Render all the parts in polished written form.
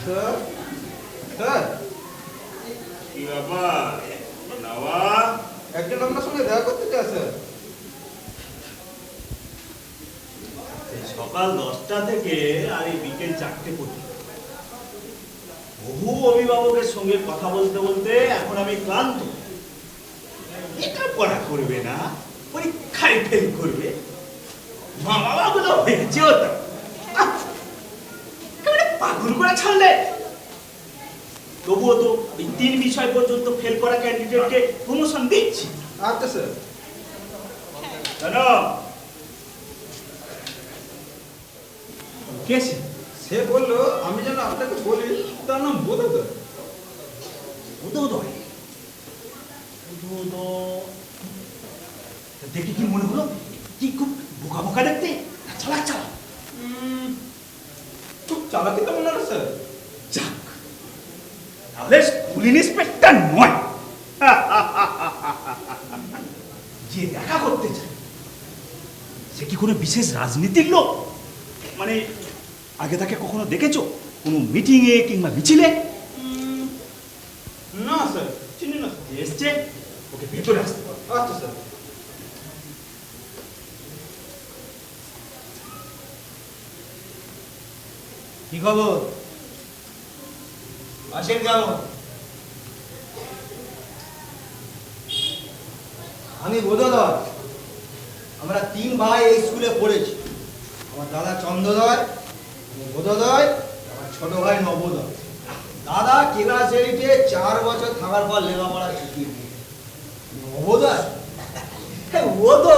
Sir sir কি ব্যাপার নওয়া? একজন আপনার সঙ্গে দেখা করতে চায় স্যার। সকাল 10টা থেকে আর এই বিকেল 4টে পর্যন্ত বহু অভিভাবকের সঙ্গে কথা বলতে বলতে এখন আমি ক্লান্ত। লেখাপড়া করবে না, পরীক্ষায় ফেল করবে, মা বাবা গুলো হয়েছে ওটা পাগল করে ছাড়লে। তবুও তো এই 3 বিষয় পর্যন্ত ফেল করা ক্যান্ডিডেটকে প্রমোশন দিচ্ছি। আচ্ছা স্যার। জানো কে সে? সে বললো আমি যেন আপনাকে বলি, তার নাম বোধোদয়। বোধোদয়? দেখে কি মনে হলো? কি খুব বোকা বোকা দেখতে? চালাক চালাক? খুব চালাকি তো মনে হলো স্যার। যাক, তাহলে স্কুল ইন্সপেক্টর নয়। যে দেখা করতে চায় সে কি কোনো বিশেষ রাজনীতির লোক? মানে আগে তাকে কখনো দেখেছো কোনো মিটিংয়ে কিংবা মিছিলে? না স্যার, চিনি না স্যার। এসছে, ওকে ভেতরে আসতে পারো। আচ্ছা স্যার। কি খবর? আসেন কেমন? আমি বোধোদয়। আমরা 3 ভাই এই স্কুলে পড়েছি। আমার দাদা চন্দ্রদয়, আমি বোধোদয়, আমার ছোট ভাই নবোদয়। দাদা ক্লাস 8-এ 4 বছর থাকার পর লেখাপড়া শিখিয়ে দিয়ে নবোদয় ও তো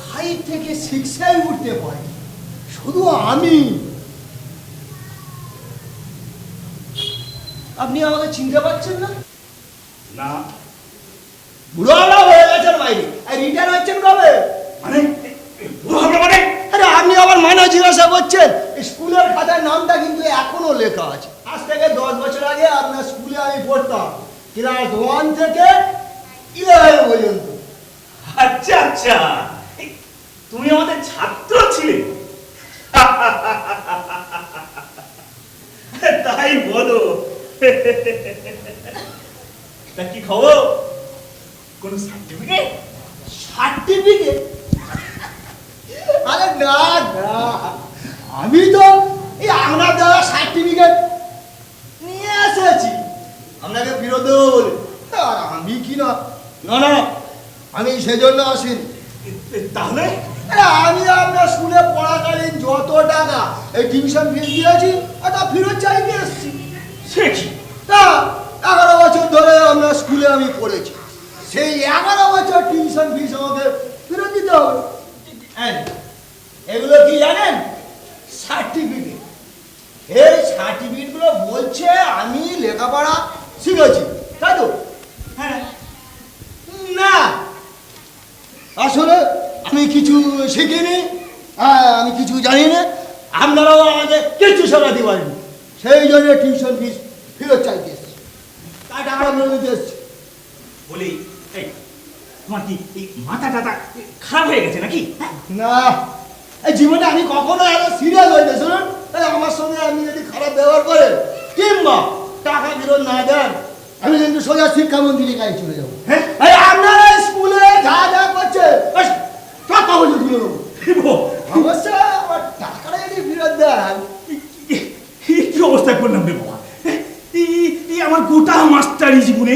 5 থেকে 6-এ উঠতে পারে, শুধু আমি। আপনি আমাকে চিনতে পারছেন না? না বুড়ো আমরা হয়ে গেছেন বাইরে, আর রিটায়ার হচ্ছেন কবে? মানে বুড়ো হবে মানে? আরে আপনি আবার মানে জিজ্ঞাসা করছেন? স্কুলের খাতায় নামটা কিন্তু এখনো লেখা আছে। আজ থেকে 10 বছর আগে আপনার স্কুলে আমি পড়তাম, ক্লাস 1 থেকে 11 পর্যন্ত। আচ্ছা আচ্ছা, তুমি আমাদের ছাত্র ছিলে? তাই বলো। তা কি খবর? কোন সার্টিফিকেট? সার্টিফিকেট? আরে না না, আমি তো এই আপনার দেওয়া সার্টিফিকেট নিয়ে এসেছি আপনাকে ফেরত দেবো বলে। আর আমি কি না, না না, আমি সেজন্য আসিনি। তাহলে আমি আপনার স্কুলে পড়াকালীন যত টাকা এই টিউশন ফিস দিয়েছি তা ফেরত চাইতে এসেছি। সে কি? তা 11 বছর ধরে আপনার স্কুলে আমি পড়েছি, সেই 11 বছর টিউশন ফিস আমাকে ফেরত দিতে হবে। এগুলো কি জানেন? সার্টিফিকেট। এই সার্টিফিকেটগুলো বলছে আমি লেখাপড়া শিখেছি, তাই তো? হ্যাঁ। না, আসলে আমি কিছু শিখিনি, আমি কিছু জানি না, আপনারাও আমাকে কিছু শেখাতে পারেনি, সেই জন্য টিউশন ফিস ফেরত চাইতে এসেছি, তাই টাকা ফেরত দিতে এসেছি। বলি এই তোমার কি এই মাথা টাথা খারাপ হয়ে গেছে নাকি? না, এই জীবনে আমি কখনো এত সিরিয়াস হইতে, শুনুন, আমার সঙ্গে আপনি যদি খারাপ ব্যবহার করেন কিংবা টাকা ফেরত না দেন, আমি কিন্তু সোজা শিক্ষামন্ত্রীর কাছে চলে যাবো। হ্যাঁ? আপনারা স্কুলে যা যা করছে সব কাগজ তুলে দেবো। অবশ্যই আমার টাকাটা যদি ফেরত দেন। কি অবস্থায় করলাম রে বাবা? এই আমার গোটা মাস্টারি জীবনে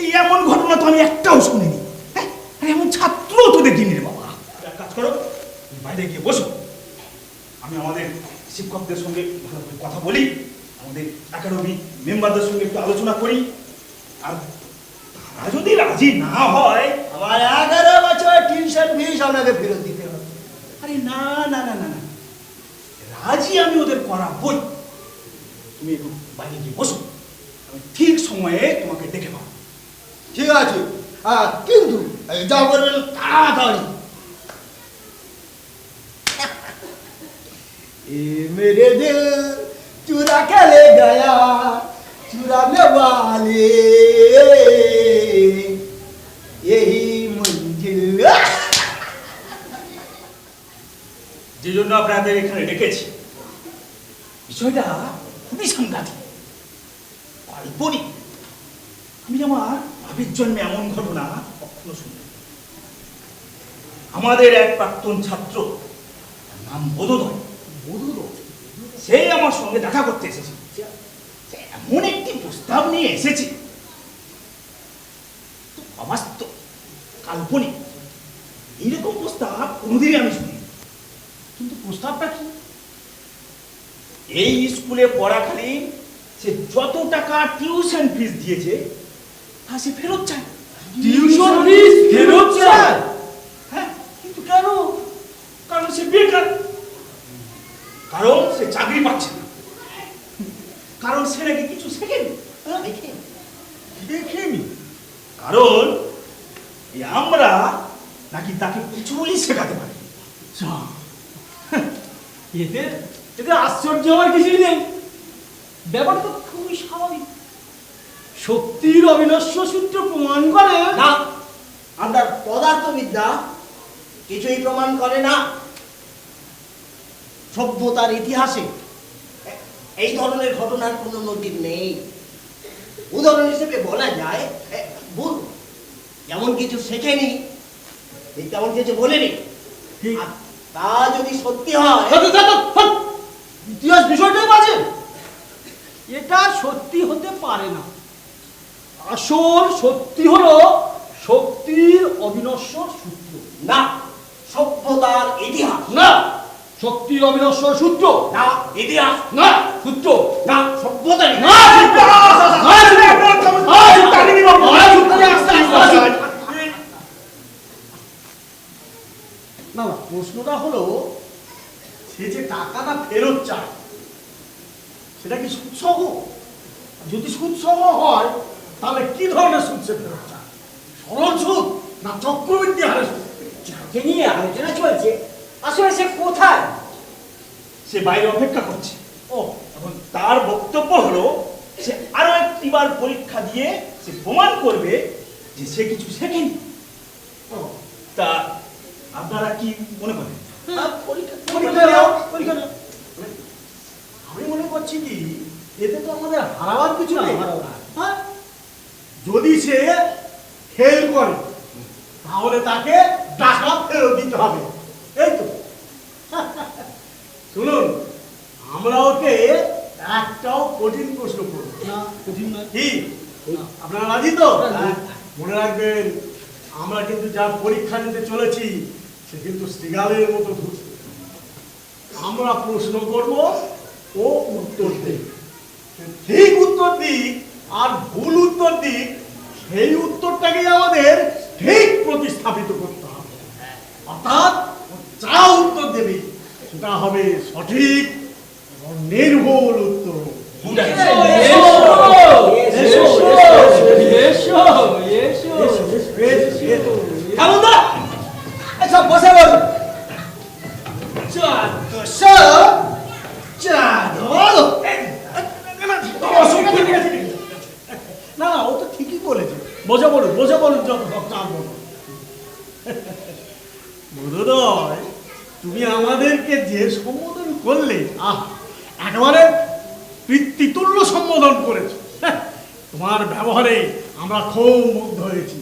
এই এমন ঘটনা তো আমি একটাও শুনিনি। আরে এমন ছাত্র তো দেখিনি রে বাবা। এক কাজ করো, তুমি বাইরে গিয়ে বসো, আমি আমাদের শিক্ষকদের সঙ্গে ভালো করে কথা বলি, আমাদের একাডেমি মেম্বারদের সঙ্গে একটু আলোচনা করি, আর তারা যদি রাজি না হয় আমার 11 বছর টিউশন ফিস আপনাকে ফেরত দিতে হবে। আরে না না না না না, রাজি আমি ওদের করাবই। তুমি একটু বাইরে গিয়ে বসো, আমি ঠিক সময়ে তোমাকে ডেকে পাবো। ঠিক আছে, কিন্তু যা করবেন তাড়াতাড়ি। मेरे दिल चुरा के ले गया चुराने वाले यही मंजिल। যে জন্য আপনাদের এখানে ডেকেছি, বিষয়টা খুবই সাংঘাতিক। কাল্পনিক। আমি আমার বাপের জন্মে এমন ঘটনা কখনো শুনি। আমাদের এক প্রাক্তন ছাত্র, নাম বোধোদয়, সে আমার সঙ্গে দেখা করতে এসেছে। সে এমন একটি প্রস্তাব নিয়ে এসেছে, অবাস্তব, কাল্পনিক। এইরকম প্রস্তাব কোনোদিনই আমি শুনি। কিন্তু প্রস্তাবটা কি? এই স্কুলে পড়াকালীন সে যত টাকা টিউশন ফিস দিয়েছে তা সে ফেরত চায়। টিউশন ফিস ফেরত চায়? হ্যাঁ, কিন্তু কেন? কারণ সে বেকার, কারণ সে চাকরি পাচ্ছে না, কারণ সে নাকি কিছু শেখেনি। দেখেনি? কারণ এই আমরা নাকি তাকে কিছুই শেখাতে পারি। এতে এতে আশ্চর্য হওয়ার কিছুই নেই। ব্যাপারটা তো খুবই স্বাভাবিক। শক্তির অবিনশ্বর সূত্র প্রমাণ করে না, আপনার পদার্থবিদ্যা কিছুই প্রমাণ করে না। সভ্যতার ইতিহাসে এই ধরনের ঘটনার কোনো নজির নেই। উদাহরণ হিসেবে বলা যায়, ভুল যেমন কিছু শেখেনি, তেমন কিছু বলেনি। আর তা যদি সত্যি হয়, ইতিহাস বিষয়টাই বাজে। এটা সত্যি হতে পারে না। আসল সত্যি হলো শক্তির অবিনশ্বর সূত্র। না সভ্যতার ইতিহাস, না শক্তির অবিনশ্বর সূত্র, না ইতিহাস, না সূত্র, না সভ্যতার না না না, প্রশ্নটা হলো সে যে টাকাটা ফেরত চায় সেটা কি সুদসহ? যদি সুদসহ হয় তাহলে কি ধরনের সুদ সে ফেরত চায়? সরল সুদ না চক্রবৃদ্ধি হারে সুদ? যাকে নিয়ে আলোচনা চলছে আসলে সে কোথায়? সে বাইরে অপেক্ষা করছে। ও, এখন তার বক্তব্য হলো সে আরো একটিবার পরীক্ষা দিয়ে সে প্রমাণ করবে যে সে কিছু শেখেনি। ও, তা আপনারা কি মনে করেন? পরীক্ষা নাও। আমি মনে করছি কি, এতে তো আমাদের হারাবার কিছু নেই। হ্যাঁ? যদি সে ফেল করে তাহলে তাকে টাকা ফেরত দিতে হবে, এই তো। শুনুন, আমরা ওকে একটাও কঠিন প্রশ্ন করব না। কঠিন নয় কি? আপনারা রাজি তো? মনে রাখবেন, আমরা কিন্তু যা পরীক্ষা নিতে চলেছি সে কিন্তু সিগালের মতো ধুচ্ছে। আমরা প্রশ্ন করব, ও উত্তর দেবে। ঠিক উত্তর দিক আর ভুল উত্তর দিক, সেই উত্তরটাকে আমাদের ঠিক প্রতিস্থাপিত করতে হবে। অর্থাৎ ও যা উত্তর দেবে সেটা হবে সঠিক এবং নির্ভুল উত্তর। আচ্ছা বসে বল। না না, ও তো ঠিকই বলেছে। বসে বলুন, বসে বলুন, যত সব চাপ বলুন। বোধোদয়, তুমি আমাদেরকে যে সম্বোধন করলে, একেবারে পিতৃতুল্য সম্বোধন করেছো। তোমার ব্যবহারে আমরা খুব মুগ্ধ হয়েছি।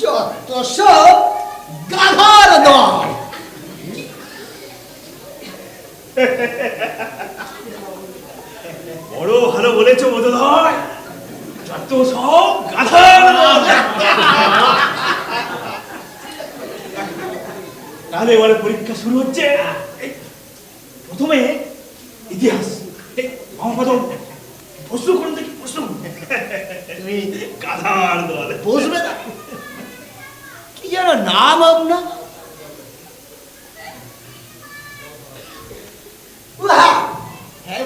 যত সব গাধার দল। বড় ভালো বলেছো বোধোদয়, যত সব গাধার দল। তাহলে এবারে পরীক্ষা শুরু হচ্ছে। প্রথমে ইতিহাস। মহাপদম, প্রশ্ন করুন দেখি, প্রশ্ন করুন। তুমি গাধার দল বসবে না? কি যেন নাম আপনার?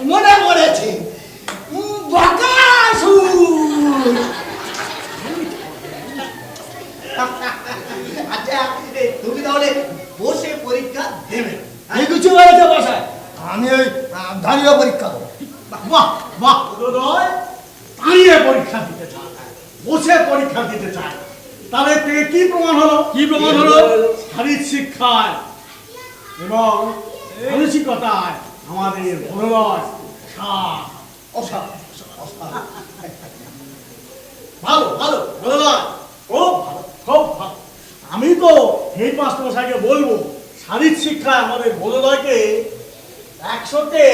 মনে পড়েছে, বকাসুর। আচ্ছা, তুমি তাহলে বসে পরীক্ষা দেবে? কিছু বলেছে বসায়। আমি ওই দাঁড়িয়ে পরীক্ষা দেবো। বাহ বাহ, বোধোদয় দাঁড়িয়ে পরীক্ষা দিতে চায়, বসে পরীক্ষা দিতে চায়। তাহলে থেকে কি প্রমাণ হলো? কি প্রমাণ হলো? শারীরিক শিক্ষায় এবং মানসিকতায় আমাদের বোধোদয় ভালো ভালো ভালো খুব ভালো খুব ভালো। আমি তো হেডমাস্টার মশাইকে বলবো শারীরিক শিক্ষায় আমাদের বোধোদয়কে 100-তে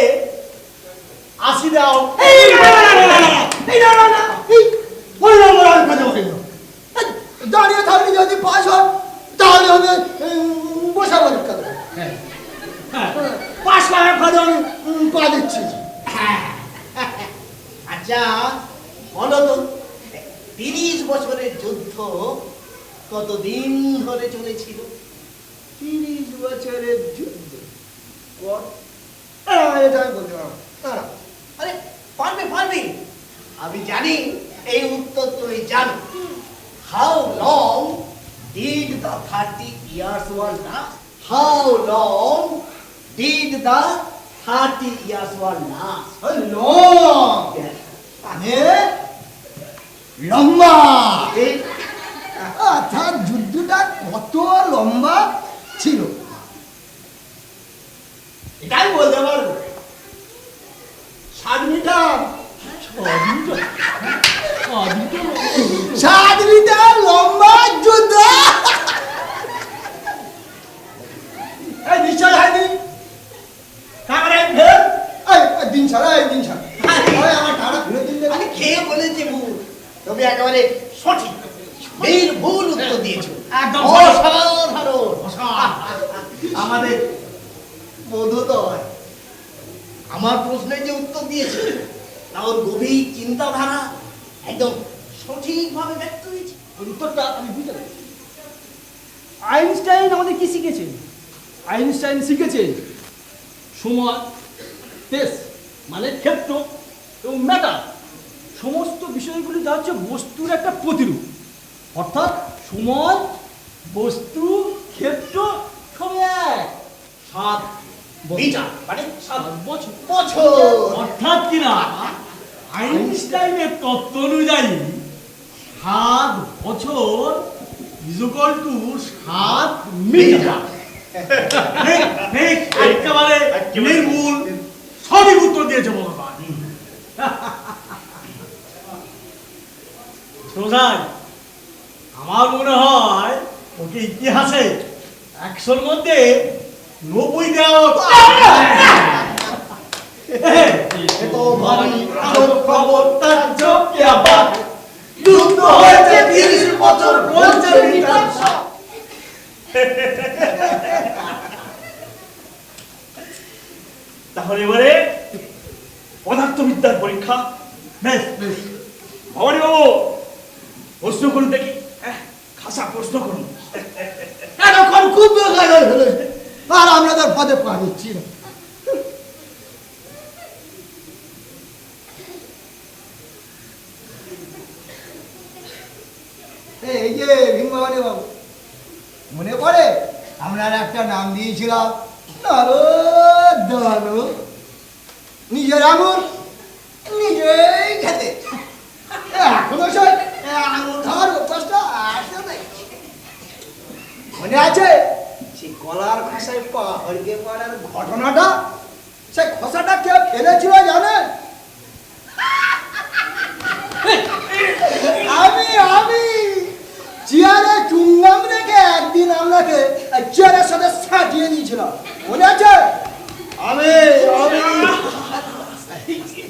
80 দাও। দাঁড়িয়ে থাকলে যদি পাস হয় তাহলে হবে বসা পরীক্ষা দেবে। পাস লাখ ভালো আমি পা দিচ্ছি। আচ্ছা বলো তো 30 বছরের যুদ্ধ কতদিন ধরে চলেছিল? 30 বছরের যুদ্ধ এটা আমি বলতে পারবো না। আরে পারবে পারবে, আমি জানি এই উত্তর তুমি জানো। How long did the 30 years war last? How long did the 30 years war last? মানে লম্বা। অর্থাৎ যুদ্ধটা কত লম্বা ছিল এটাই বলতে পারবো। 7 মিটার। 7 মিটার লম্বা যুদ্ধ। এই নিশ্চয় হয়নি। দিন ছাড়া আমার টাকা ফেরত দিন। আমি খেয়ে বলেছি ভুল, তুমি একেবারে সঠিক ভুল উত্তর দিয়েছো। একদম অসাধারণ। আমাদের বোধোদয় আমার প্রশ্নের যে উত্তর দিয়েছে তা ওর গভীর চিন্তাধারা একদম সঠিকভাবে ব্যক্ত হয়েছে। উত্তরটা আমি বুঝতে পারছি। আইনস্টাইন আমাদের কি শিখেছেন? আইনস্টাইন শিখেছেন সময়, স্পেস মানে ক্ষেত্র এবং ম্যাটার, সমস্ত বিষয়গুলি যা হচ্ছে বস্তুর একটা প্রতিরূপ। অর্থাৎ সময়, বস্তু, ক্ষেত্র সব এক। 7 মিটার মানে 7 বছর। বছর। অর্থাৎ কিনা আইনস্টাইনের তত্ত্ব অনুযায়ী 7 বছর ইকুয়াল টু 7 মিটার। ঠিক একেবারে নির্ভুল সঠিক উত্তর দিয়েছে বলো ভাই। সোজাই আমার মনে হয় ওকে ইতিহাসে 100-র মধ্যে 90 দেওয়া খবর তার চোখে আবার যুদ্ধ হয়েছে 30 বছর বলছে মিটার। তাহলে এবারে পদার্থবিদ্যার পরীক্ষা। বেশ বেশ ভবানী বাবু প্রশ্ন করুন দেখি। খাসা প্রশ্ন করুন। এরকম খুব বেকার হলো আর আমরা তার পদে পা দিচ্ছি না। এই যে ভীমবাবানী বাবু মনে পড়ে আমরা একটা নাম দিয়েছিলাম দানু। নিজের আঙুর নিজেই খেতে। এখনো সে আঙুর খাওয়ার অভ্যাসটা আসে নাই। মনে আছে সে গলার খসায় পাহাড়কে পড়ার ঘটনাটা? সে খসাটা কেউ ফেলেছিল জানেন? আমি চেয়ারে চুঙ্গাম রেখে একদিন আপনাকে চেয়ারের সাথে সাজিয়ে দিয়েছিলাম, মনে আছে? আমি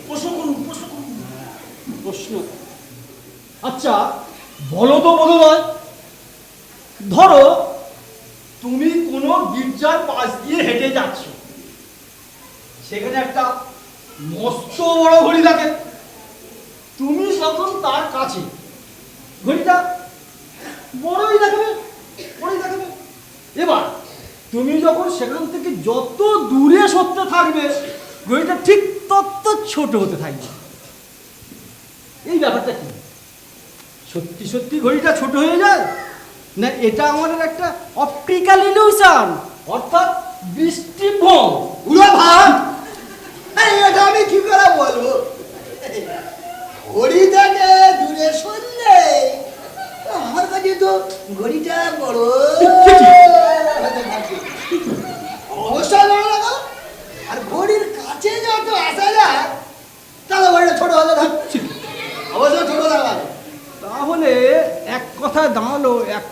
প্রশ্ন করুন প্রশ্ন করুন। প্রশ্ন আচ্ছা বলো তো বোধোদয়, ধরো তুমি কোনো গির্জার পাশ দিয়ে হেঁটে যাচ্ছ, সেখানে একটা মস্ত বড় ঘড়ি থাকে, তুমি তখন তার কাছে, ঘড়িটা বড়ই দেখাবে। এবার তুমি যখন সেখান থেকে যত দূরে সরতে থাকবে ঘড়িটা ঠিক তত ছোট হতে থাকবে। এই ব্যাপারটা কি? সত্যি সত্যি ঘড়িটা ছোট হয়ে যায়, না এটা আমাদের একটা অপটিক্যাল ইলিউশন, অর্থাৎ দৃষ্টিভ্রম? উড়ো ভাব। এটা আমি কি করে বলবো? ঘড়ি থেকে দূরে সরলে আমার কাছে তো ঘড়িটা বড় অবশ্যই বড় লাগা। আর ঘড়ির কাছে যত আসা যায় তত বড়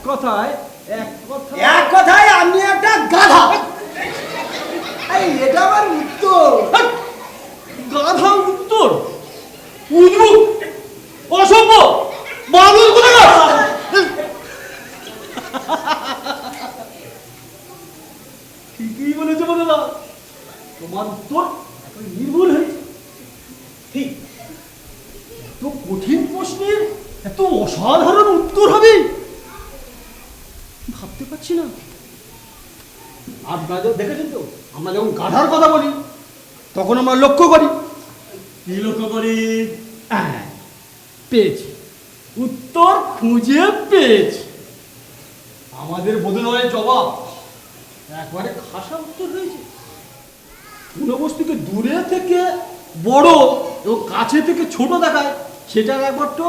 কথায় এক কথায় আপনি একটা গাধা। এই এটা আমার উত্তর। গাধা উত্তর? উদ্ভুত, অসভ্য, বাদুর কোথাকার! ঠিকই বলেছে বদলা, তোমার উত্তর এখন নির্ভুল হয়েছে। ঠিক, এত কঠিন প্রশ্নের এত অসাধারণ উত্তর হবে ভাবতে পারছি না। আপনারা দেখেছেন তো, আমরা যখন গাধার কথা বলি তখন আমরা লক্ষ্য করি। কি লক্ষ্য করি? হ্যাঁ, পেয়েছি, উত্তর খুঁজে পেয়েছি। আমাদের বোধনয়ের জবাব একবারে খাসা উত্তর হয়েছে। কোনো বস্তুকে দূরে থেকে বড় এবং কাছে থেকে ছোট দেখায়, সেটা একমাত্র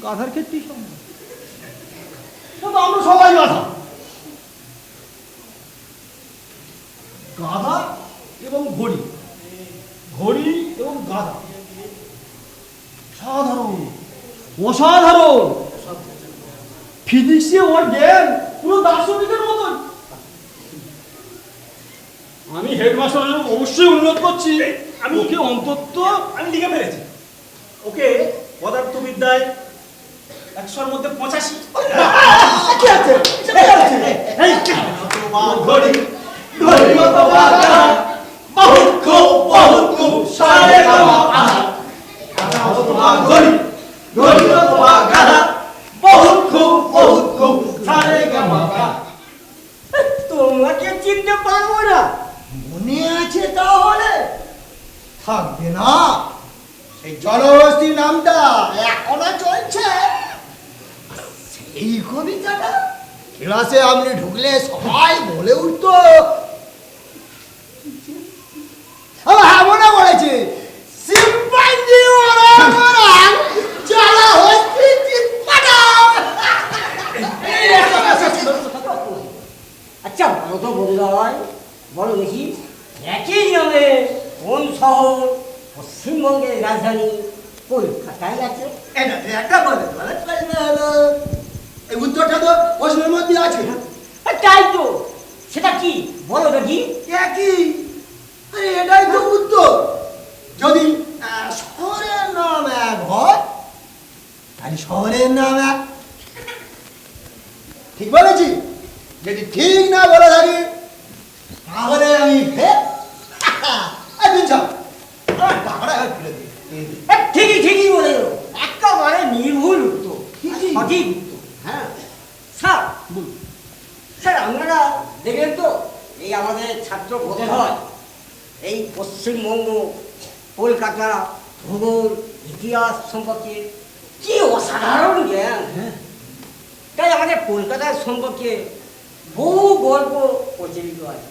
গাধার ক্ষেত্রেই সম্ভব। তবে আমরা সবাই গাধা। গাধা এবং ঘড়ি, ঘড়ি এবং গাধা, সাধারণ, অসাধারণ। ফিজিক্সে ওর জ্ঞান পুরো দার্শনিকের মতন। আমি হেডমাস্টার অবশ্যই অনুরোধ করছি, আমি ওকে অন্তত আমি লিখে ফেলেছি, ওকে পদার্থবিদ্যায় 100-র মধ্যে 85। কি আছে? এই ঘড়ি, ঘড়ি অথবা গাধা, বহুত খুব সারে গামা পাহা। ঘড়ি, ঘড়ি অথবা গাধা, বহুত খুব সারে গামা পাহা। তোমাকে চিনতে পারবো না, মনে আছে তাহলে? থাকবে না, সেই জনবস্তির নামটা এখনো চলছে। সেই কবিতাটা ক্লাসে আপনি ঢুকলে সবাই বলে উঠতো। হ্যাঁ, মনে পড়েছে, সিম্পাঞ্জি ওরা চলা হসপিটাল পাঠাও। আচ্ছা বলো তো বন্ধুরাই, বলো দেখি, একই নামে কোন শহর পশ্চিমবঙ্গের রাজধানী কলকাতায় আছে? একটা বলে প্রশ্ন হলো, এই উত্তরটা তো প্রশ্নের মধ্যে আছে। তাই তো, সেটা কি বলো দেখি। একই, আরে এটাই তো উত্তর। যদি শহরের নাম এক হয় তাহলে শহরের নাম এক। ঠিক বলেছি? যদি ঠিক না বলে থাকি তাহলে আমি ঠিকই বলে গেল, একেবারে নির্ভুল উত্তর, সঠিক উত্তর। হ্যাঁ স্যার, স্যার আপনারা দেখলেন তো, এই আমাদের ছাত্র বোধ হয় এই পশ্চিমবঙ্গ, কলকাতা, ভূগোল, ইতিহাস সম্পর্কে কি অসাধারণ জ্ঞান। তাই আমাদের কলকাতার সম্পর্কে বহু গল্প প্রচলিত হয়।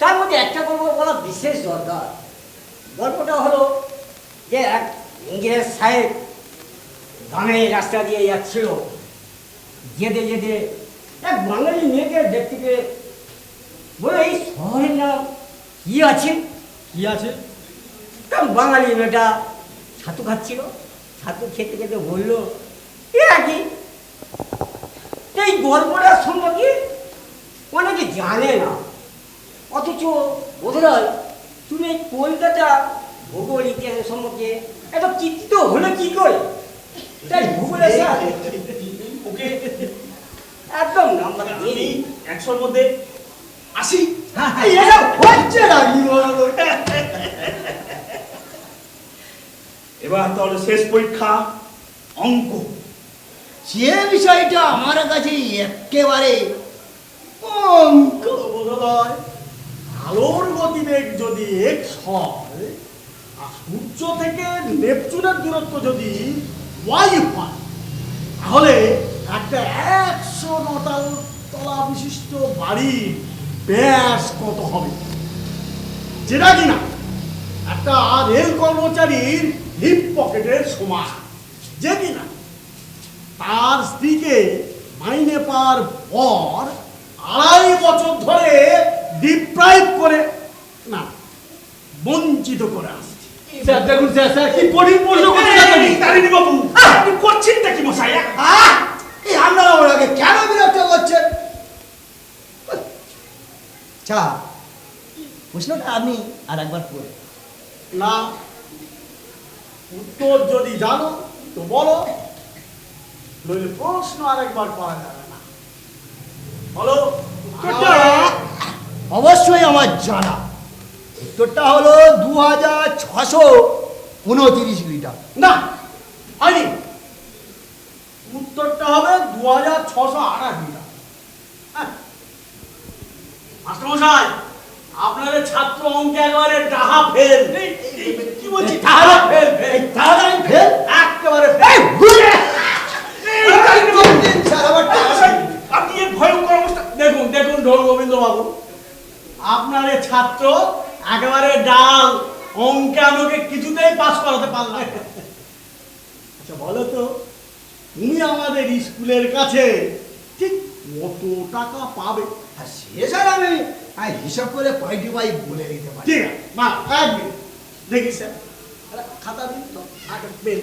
তার মধ্যে একটা গল্প বলা বিশেষ দরকার। গল্পটা হলো যে এক ইংরেজ সাহেব গ্রামের রাস্তা দিয়ে যাচ্ছিল, যেতে যেতে এক বাঙালি মেয়েকে দেখতে পেয়ে বলে, এই শহরের নাম কি আছে? কি আছে? তা বাঙালি মেয়েটা ছাতু খাচ্ছিল, ছাতু খেতে খেতে বললো, এ কি? এই গল্পটা সম্পর্কে অনেকে জানে না, অথচ বোধহয় তুমি এই কলকাতা ভূগোল ইতিহাস সম্পর্কে এত চিত্ত হলো কি করে? তাই ভূগোলে স্যার ওকে একদম নাম্বার আমি 100-র মধ্যে 80। এটা হচ্ছে না কি বলবো? এবার তাহলে শেষ পরীক্ষা, অঙ্ক। সে বিষয়টা আমার কাছে একেবারে অঙ্ক। বোধহয় আলোর গতিবেগ যদি x হয় আর সূর্য থেকে নেপচুনের দূরত্ব যদি y হয়, তাহলে একটা 109 তলা বিশিষ্ট বাড়ির ব্যাস কত হবে? যেটা কিনা একটা রেল কর্মচারীর হিপ পকেটের সমান। যে কিনা তার স্ত্রীকে মাইনে পাওয়ার পর 2.5 বছর ধরে ডিপ্রাইভ করে, না, বঞ্চিত করে আসছে। স্যার দেখুন স্যার স্যার কি কঠিন প্রশ্ন করতে যাচ্ছেন তারিণী বাবু আপনি করছেনটা কি মশাই? এই আপনারা ওনাকে কেন বিরক্ত করছেন? আচ্ছা, প্রশ্নটা আপনি আর একবার পড়ে। না, উত্তর যদি জানো তো বলো, নইলে প্রশ্ন আরেকবার করা যাবে না। বলো উত্তরটা। অবশ্যই আমার জানা। উত্তরটা হলো 2629 লিটার। না, হয়নি। উত্তরটা হবে 2628 লিটার। মাস্টারমশাই, আপনাদের ছাত্র অঙ্কে একেবারে ডাহা ফেল। কি বলছি? ডাহা ফেল ফেল। তাড়াতাড়ি ফেল। একেবারে এই, ফেল। ঘুরে! এই তিন দিন স্যার আবার টাকা। আপনি এই ভয়ঙ্কর অবস্থা দেখুন দেখুন ঢোল গোবিন্দ বাবু, আপনার এই ছাত্র একেবারে ডাল, অঙ্কে আমাকে কিছুতেই পাস করাতে পারল না। আচ্ছা বলো তো, তুমি আমাদের স্কুলের কাছে ঠিক কত টাকা পাবে? আর সে স্যার আমি হিসাব করে পয়েন্টি পাই বলে দিতে পারি। ঠিক আছে, মা এক মিনিট দেখি স্যার, আরে, খাতা দিন তো, আগে পেন।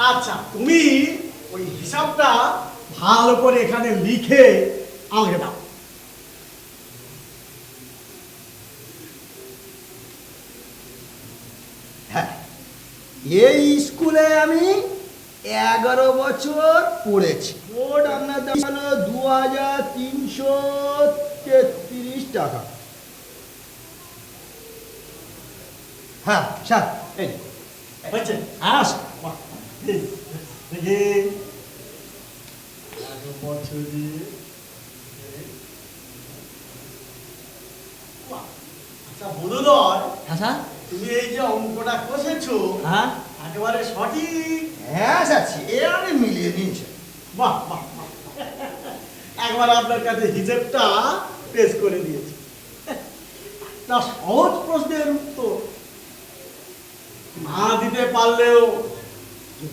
আচ্ছা, তুমি ওই হিসাবটা ভালো করে এখানে লিখে আমাকে দাও। হ্যাঁ, এই স্কুলে আমি 11 বছর পড়েছি। মোট আপনার দাম হলো 2333 টাকা। হ্যাঁ স্যার, এই হয়েছে? আস। বাহ, এই, দেখি, 11 বছরে, বাহ, আচ্ছা বোধোদয়, হ্যাঁ তুমি এই যে অঙ্কটা কষেছো হ্যাঁ একেবারে সঠিক। হ্যাঁ স্যার, সে আমি মিলিয়ে দিন স্যার। বাহ বাহ বাহ। একবার আপনার কাছে হিসেবটা পেশ করে দিয়েছি। তা সহজ প্রশ্নের উত্তর না দিতে পারলেও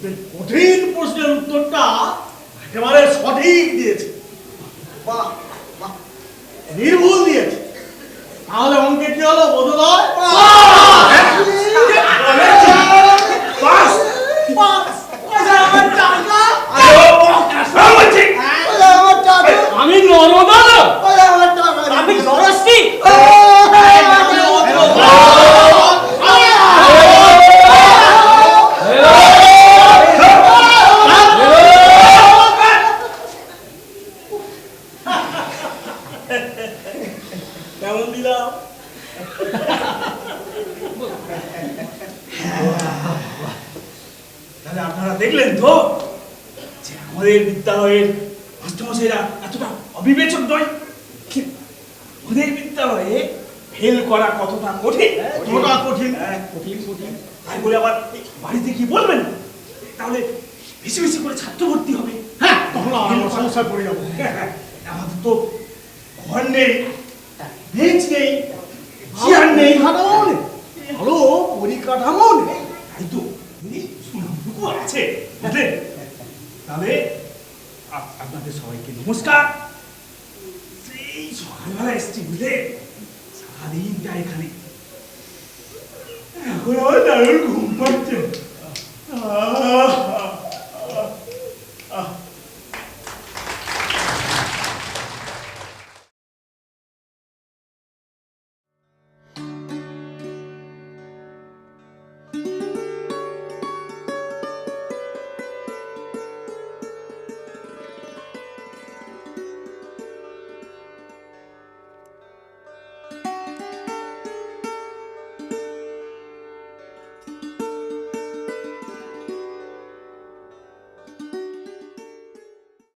যে কঠিন প্রশ্নের উত্তরটা একেবারে সঠিক দিয়েছে। বাহ বাহ, নির্ভুল দিয়েছে। তাহলে অঙ্কে কি হলো বোধোদয়? বাস পাঁচ। আচ্ছা, আমার টাকা? আমার টাকা, আমি নরদা না, আমার টাকা। আমি জড়শ্রী। কেমন দিলাম? তাহলে আপনারা দেখলেন তো যে আমাদের বিদ্যালয়ের মাস্টারমশাইরা এতটা অবিবেচক নয়। ওদের বিদ্যালয়ে ফেল করা কতটা কঠিন, কতটা কঠিন? কঠিন কঠিন। তাই বলে আবার বাড়িতে কি বলবেন? তাহলে বেশি বেশি করে ছাত্র ভর্তি হবে। হ্যাঁ, তখন আমরা সমস্যায় পড়ে যাবো। আমাদের তো ঘর নেই, বেঞ্চ নেই, চেয়ার নেই, পরিকাঠামো নেই। ভালো পরিকাঠামো নেই। তাই তো সুযোগটুকু আছে, বুঝলেন? তাহলে আপনাদের সবাইকে নমস্কার। সেই সকালবেলা এসছি, বুঝলেন? সারাদিনটা এখানে, এখন আমার দারুণ ঘুম পাচ্ছে।